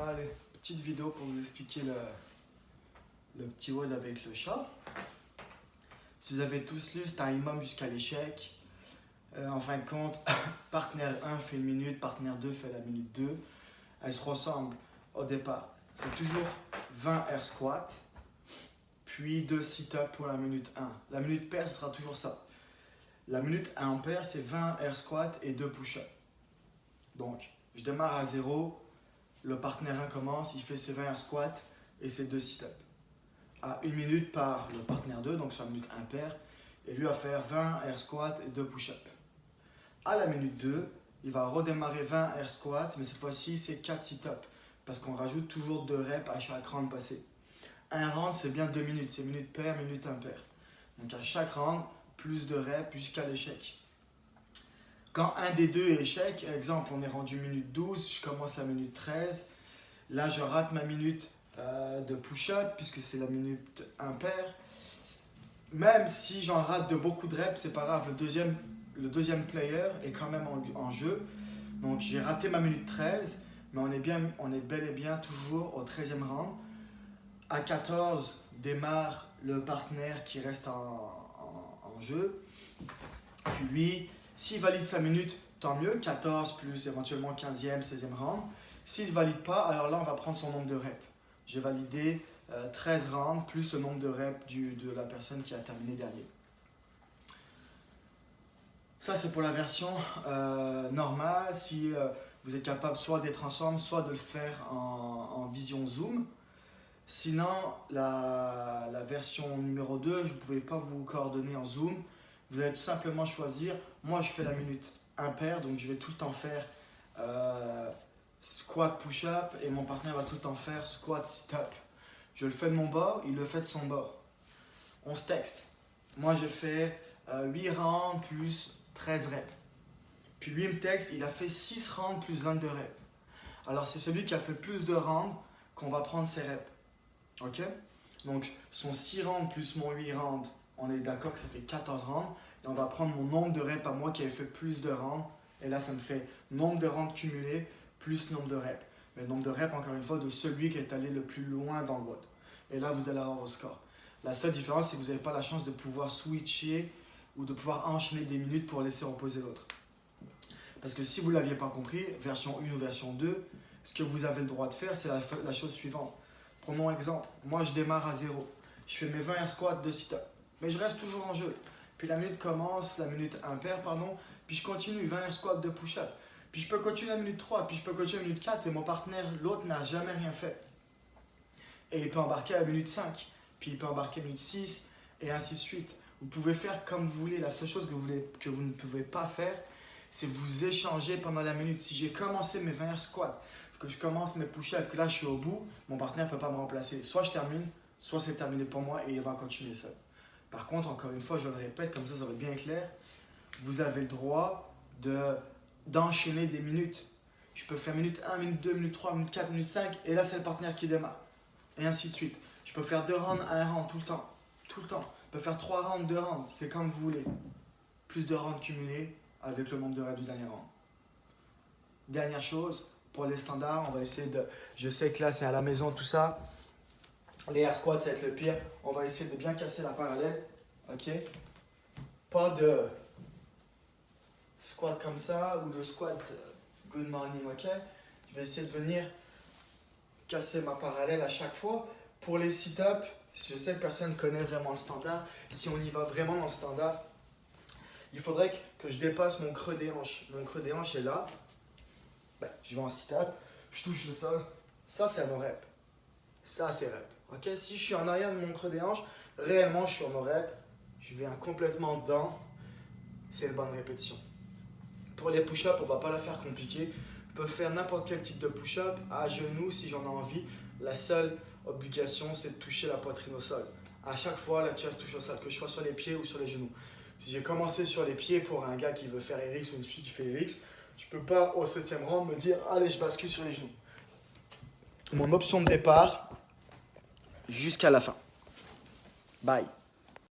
Allez, petite vidéo pour vous expliquer le petit WOD avec le chat. Si vous avez tous lu, c'est un imam jusqu'à l'échec. En fin de compte, partenaire 1 fait une minute, partenaire 2 fait la minute 2. Elles se ressemblent au départ. C'est toujours 20 air squats, puis 2 sit-ups pour la minute 1. La minute paire, ce sera toujours ça. La minute 1 en paire, c'est 20 air squats et 2 push-ups. Donc, je démarre à 0. Le partenaire 1 commence, il fait ses 20 air squats et ses 2 sit-ups. À 1 minute par le partenaire 2, donc sur la minute impaire, et lui va faire 20 air squats et 2 push-ups. À la minute 2, il va redémarrer 20 air squats, mais cette fois-ci c'est 4 sit-ups, parce qu'on rajoute toujours 2 reps à chaque round passé. Un round c'est bien 2 minutes, c'est minute paire, minute impaire. Donc à chaque round, plus de reps jusqu'à l'échec. Quand un des deux est échec, exemple on est rendu minute 12, je commence la minute 13, là je rate ma minute de push-up puisque c'est la minute impaire. Même si j'en rate de beaucoup de reps, c'est pas grave, le deuxième player est quand même en jeu. Donc j'ai raté ma minute 13, mais on est bel et bien toujours au 13e round. À 14, démarre le partenaire qui reste en jeu. Puis lui, s'il valide sa minute, tant mieux, 14 plus éventuellement 15e, 16e round. S'il ne valide pas, alors là on va prendre son nombre de reps. J'ai validé 13 rounds plus le nombre de reps de la personne qui a terminé dernier. Ça c'est pour la version normale, si vous êtes capable soit d'être ensemble, soit de le faire en vision Zoom. Sinon, la version numéro 2, je ne pouvais pas vous coordonner en Zoom. Vous allez tout simplement choisir, moi je fais la minute impaire, donc je vais tout le temps faire squat push-up et mon partenaire va tout le temps faire squat sit-up. Je le fais de mon bord, il le fait de son bord. On se texte. Moi j'ai fait 8 rounds plus 13 reps. Puis lui il me texte, il a fait 6 rounds plus 22 reps. Alors c'est celui qui a fait plus de rounds qu'on va prendre ses reps. Ok? Donc son 6 rounds plus mon 8 rounds, on est d'accord que ça fait 14 rounds. Et on va prendre mon nombre de reps à moi qui avait fait plus de rounds. Et là ça me fait nombre de rounds cumulés plus nombre de reps. Mais le nombre de reps encore une fois de celui qui est allé le plus loin dans le WOD. Et là vous allez avoir au score. La seule différence c'est que vous n'avez pas la chance de pouvoir switcher ou de pouvoir enchaîner des minutes pour laisser reposer l'autre. Parce que si vous ne l'aviez pas compris, version 1 ou version 2, ce que vous avez le droit de faire c'est la chose suivante. Prenons exemple, moi je démarre à 0, je fais mes 20 air squats de sit-up, mais je reste toujours en jeu. Puis la minute commence, la minute impaire, pardon, puis je continue 20 air squats de push-up. Puis je peux continuer la minute 3, puis je peux continuer la minute 4 et mon partenaire, l'autre, n'a jamais rien fait. Et il peut embarquer à la minute 5, puis il peut embarquer à la minute 6 et ainsi de suite. Vous pouvez faire comme vous voulez, la seule chose que vous ne pouvez pas faire, c'est vous échanger pendant la minute. Si j'ai commencé mes 20 air squats, que je commence mes push-ups, que là je suis au bout, mon partenaire ne peut pas me remplacer. Soit je termine, soit c'est terminé pour moi et il va continuer seul. Par contre, encore une fois, je le répète, comme ça va être bien clair, vous avez le droit d'enchaîner des minutes. Je peux faire minute 1, minute 2, minute 3, minute 4, minute 5, et là c'est le partenaire qui démarre. Et ainsi de suite. Je peux faire 2 rounds, 1 round tout le temps. Tout le temps. Je peux faire 3 rounds, 2 rounds, c'est comme vous voulez. Plus de rounds cumulés avec le nombre de reps du dernier round. Dernière chose, pour les standards, on va essayer de... Je sais que là c'est à la maison tout ça. Les air squats ça va être le pire. On va essayer de bien casser la parallèle. Ok? Pas de squat comme ça ou de squat good morning. Ok? Je vais essayer de venir casser ma parallèle à chaque fois. Pour les sit-ups, je sais que personne ne connaît vraiment le standard. Si on y va vraiment dans le standard, il faudrait que je dépasse mon creux des hanches. Mon creux des hanches est là. Ben, je vais en sit-up, je touche le sol. Ça, c'est mon rep. Ça, c'est rep. Okay? Si je suis en arrière de mon creux des hanches, réellement, je suis en mon rep. Je viens complètement dedans. C'est une bonne répétition. Pour les push-ups, on ne va pas la faire compliquée. Je peux faire n'importe quel type de push-up à genoux si j'en ai envie. La seule obligation, c'est de toucher la poitrine au sol. À chaque fois, la chest touche au sol, que je sois sur les pieds ou sur les genoux. Si j'ai commencé sur les pieds pour un gars qui veut faire RX ou une fille qui fait RX, je ne peux pas au 7e round me dire « Allez, je bascule sur les genoux ». Mon option de départ jusqu'à la fin. Bye.